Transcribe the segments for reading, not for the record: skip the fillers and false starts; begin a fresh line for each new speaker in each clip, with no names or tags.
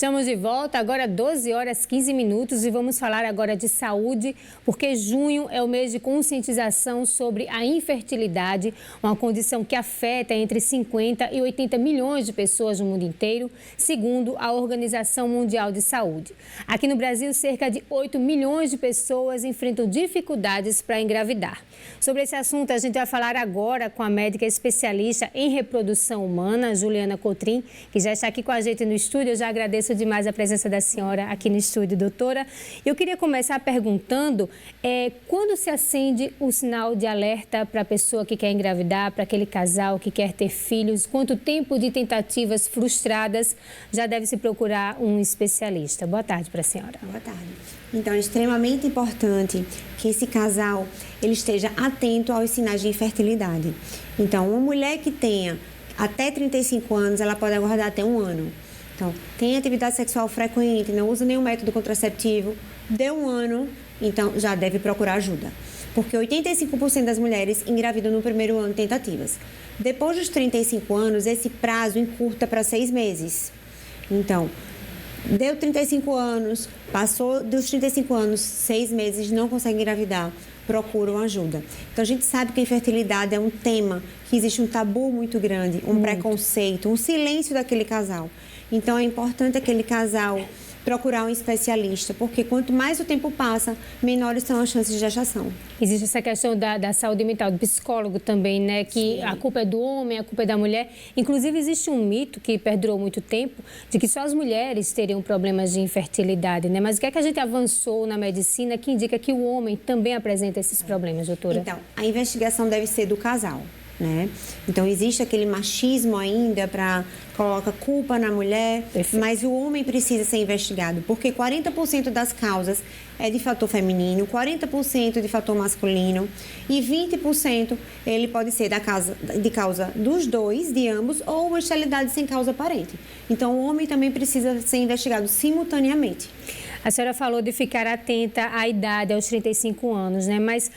Estamos de volta, agora 12 horas 15 minutos e vamos falar agora de saúde, porque junho é o mês de conscientização sobre a infertilidade, uma condição que afeta entre 50 e 80 milhões de pessoas no mundo inteiro, segundo a Organização Mundial de Saúde. Aqui no Brasil, cerca de 8 milhões de pessoas enfrentam dificuldades para engravidar. Sobre esse assunto, a gente vai falar agora com a médica especialista em reprodução humana, Juliana Cotrim, que já está aqui com a gente no estúdio. Eu já agradeço demais a presença da senhora aqui no estúdio, doutora. Eu queria começar perguntando, quando se acende o sinal de alerta para a pessoa que quer engravidar, para aquele casal que quer ter filhos, quanto tempo de tentativas frustradas já deve se procurar um especialista? Boa tarde para a senhora.
Boa tarde. Então, é extremamente importante que esse casal ele esteja atento aos sinais de infertilidade. Então, uma mulher que tenha até 35 anos, ela pode aguardar até 1 ano. Então, tem atividade sexual frequente, não usa nenhum método contraceptivo, deu 1 ano, então já deve procurar ajuda. Porque 85% das mulheres engravidam no primeiro ano de tentativas. Depois dos 35 anos, esse prazo encurta para 6 meses. Então, deu 35 anos, passou dos 35 anos, 6 meses, não consegue engravidar, procuram ajuda. Então, a gente sabe que a infertilidade é um tema que existe um tabu muito grande, um preconceito, um silêncio daquele casal. Então, é importante aquele casal procurar um especialista, porque quanto mais o tempo passa, menores são as chances de gestação.
Existe essa questão da saúde mental, do psicólogo também, né? Que sim, a culpa é do homem, a culpa é da mulher. Inclusive, existe um mito que perdurou muito tempo, de que só as mulheres teriam problemas de infertilidade, né? Mas o que é que a gente avançou na medicina que indica que o homem também apresenta esses problemas, doutora?
Então, a investigação deve ser do casal, né? Então, existe aquele machismo ainda para coloca culpa na mulher, perfeito, mas o homem precisa ser investigado, porque 40% das causas é de fator feminino, 40% de fator masculino e 20% ele pode ser de causa dos dois, de ambos, ou uma esterilidade sem causa aparente. Então, o homem também precisa ser investigado simultaneamente.
A senhora falou de ficar atenta à idade, aos 35 anos, né? Mas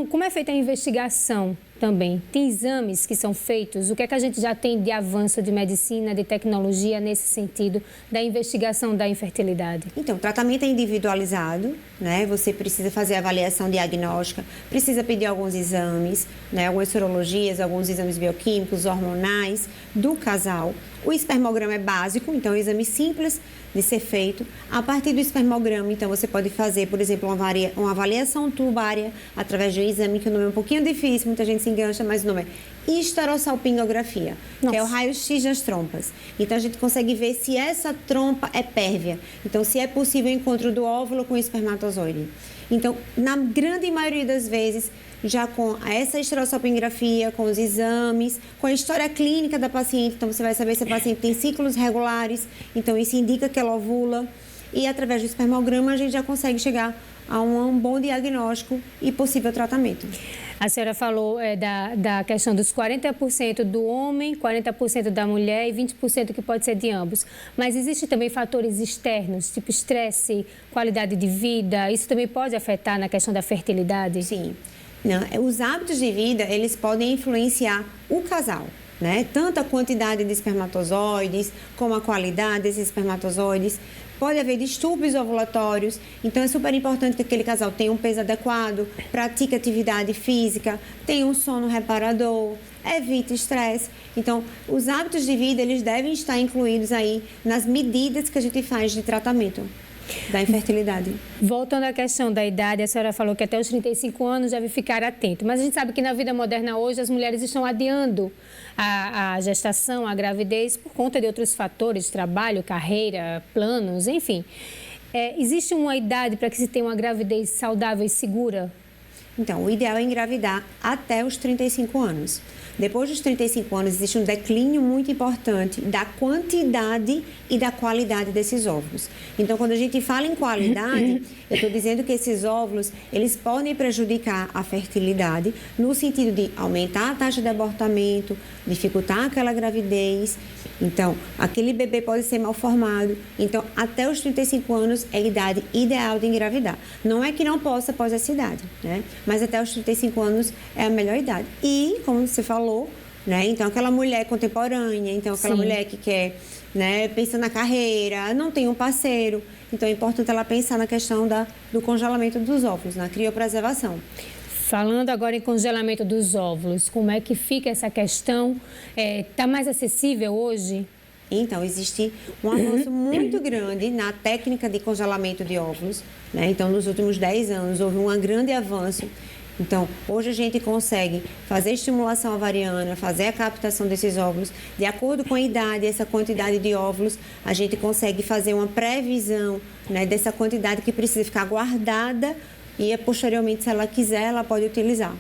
como é feita a investigação também? Tem exames que são feitos? O que é que a gente já tem de avanço de medicina, de tecnologia nesse sentido da investigação da infertilidade?
Então, o tratamento é individualizado, né? Você precisa fazer avaliação diagnóstica, precisa pedir alguns exames, né? Algumas sorologias, alguns exames bioquímicos, hormonais do casal. O espermograma é básico, então é um exame simples de ser feito. A partir do espermograma, então, você pode fazer, por exemplo, uma avaliação tubária através de um exame que o nome é um pouquinho difícil, muita gente se engancha, mas o nome é histerosalpingografia, que é o raio-x das trompas. Então, a gente consegue ver se essa trompa é pérvia. Então, se é possível o encontro do óvulo com o espermatozoide. Então, na grande maioria das vezes, já com essa histerosalpingografia, com os exames, com a história clínica da paciente, então você vai saber se a paciente tem ciclos regulares, então isso indica que ela ovula, e através do espermograma a gente já consegue chegar a um bom diagnóstico e possível tratamento.
A senhora falou da questão dos 40% do homem, 40% da mulher e 20% que pode ser de ambos. Mas existem também fatores externos, tipo estresse, qualidade de vida, isso também pode afetar na questão da fertilidade?
Sim. Não, os hábitos de vida, eles podem influenciar o casal, né? Tanto a quantidade de espermatozoides, como a qualidade desses espermatozoides. Pode haver distúrbios ovulatórios, então é super importante que aquele casal tenha um peso adequado, pratique atividade física, tenha um sono reparador, evite estresse. Então, os hábitos de vida, eles devem estar incluídos aí nas medidas que a gente faz de tratamento da infertilidade.
Voltando à questão da idade, a senhora falou que até os 35 anos deve ficar atento, mas a gente sabe que na vida moderna hoje as mulheres estão adiando a gestação, a gravidez por conta de outros fatores, trabalho, carreira, planos, enfim. Existe uma idade para que se tenha uma gravidez saudável e segura?
Então, o ideal é engravidar até os 35 anos. Depois dos 35 anos, existe um declínio muito importante da quantidade e da qualidade desses óvulos. Então, quando a gente fala em qualidade, eu estou dizendo que esses óvulos, eles podem prejudicar a fertilidade no sentido de aumentar a taxa de abortamento, dificultar aquela gravidez. Então, aquele bebê pode ser mal formado. Então, até os 35 anos é a idade ideal de engravidar. Não é que não possa após essa idade, né? Mas até os 35 anos é a melhor idade. E, como você falou, né? Então, aquela mulher contemporânea, então aquela mulher que quer né? Pensa na carreira, não tem um parceiro. Então é importante ela pensar na questão do congelamento dos óvulos, na criopreservação.
Falando agora em congelamento dos óvulos, como é que fica essa questão? Está mais acessível hoje?
Então, existe um avanço muito grande na técnica de congelamento de óvulos, né? Então, nos últimos 10 anos, houve um grande avanço. Então, hoje a gente consegue fazer estimulação ovariana, fazer a captação desses óvulos. De acordo com a idade, essa quantidade de óvulos, a gente consegue fazer uma previsão, né, dessa quantidade que precisa ficar guardada e, posteriormente, se ela quiser, ela pode utilizar.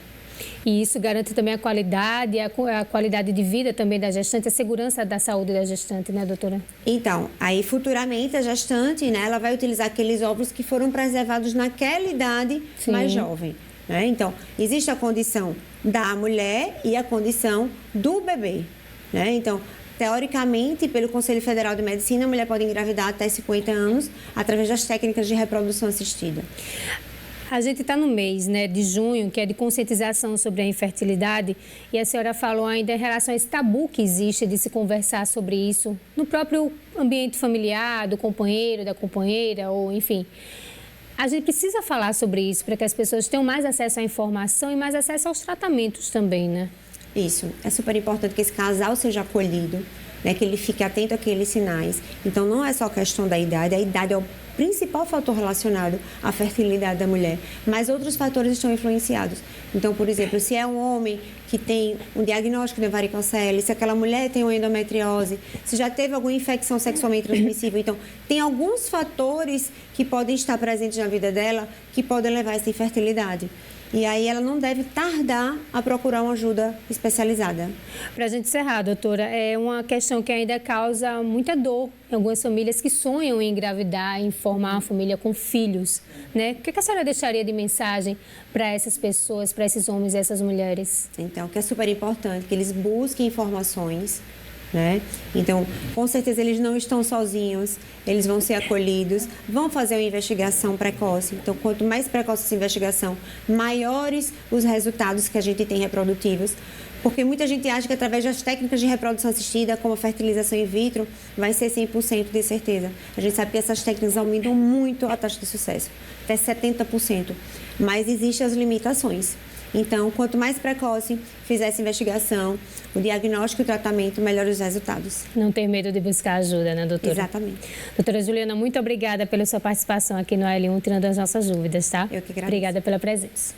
E isso garante também a qualidade, a qualidade de vida também da gestante, a segurança da saúde da gestante, né, doutora?
Então, aí futuramente a gestante, né, ela vai utilizar aqueles óvulos que foram preservados naquela idade mais jovem, né? Então, existe a condição da mulher e a condição do bebê, né? Então, teoricamente, pelo Conselho Federal de Medicina, a mulher pode engravidar até 50 anos através das técnicas de reprodução assistida.
A gente está no mês, né, de junho, que é de conscientização sobre a infertilidade, e a senhora falou ainda em relação a esse tabu que existe de se conversar sobre isso no próprio ambiente familiar, do companheiro, da companheira, ou enfim. A gente precisa falar sobre isso para que as pessoas tenham mais acesso à informação e mais acesso aos tratamentos também, né?
Isso, é super importante que esse casal seja acolhido, né, que ele fique atento àqueles sinais. Então, não é só a questão da idade, a idade é o principal fator relacionado à fertilidade da mulher, mas outros fatores estão influenciados. Então, por exemplo, se é um homem que tem um diagnóstico de varicocele, se aquela mulher tem uma endometriose, se já teve alguma infecção sexualmente transmissível, então tem alguns fatores que podem estar presentes na vida dela que podem levar a essa infertilidade. E aí ela não deve tardar a procurar uma ajuda especializada.
Para a gente encerrar, doutora, é uma questão que ainda causa muita dor em algumas famílias que sonham em engravidar, em formar uma família com filhos, né? O que a senhora deixaria de mensagem para essas pessoas, para esses homens e essas mulheres?
Então, o que é super importante, que eles busquem informações, né? Então, com certeza eles não estão sozinhos, eles vão ser acolhidos, vão fazer uma investigação precoce. Então, quanto mais precoce essa investigação, maiores os resultados que a gente tem reprodutivos. Porque muita gente acha que através das técnicas de reprodução assistida, como a fertilização in vitro, vai ser 100% de certeza. A gente sabe que essas técnicas aumentam muito a taxa de sucesso, até 70%. Mas existem as limitações. Então, quanto mais precoce fizer essa investigação, o diagnóstico e o tratamento, melhores os resultados.
Não ter medo de buscar ajuda, né, doutora?
Exatamente.
Doutora Juliana, muito obrigada pela sua participação aqui no AL1, tirando as nossas dúvidas, tá?
Eu que agradeço.
Obrigada pela presença.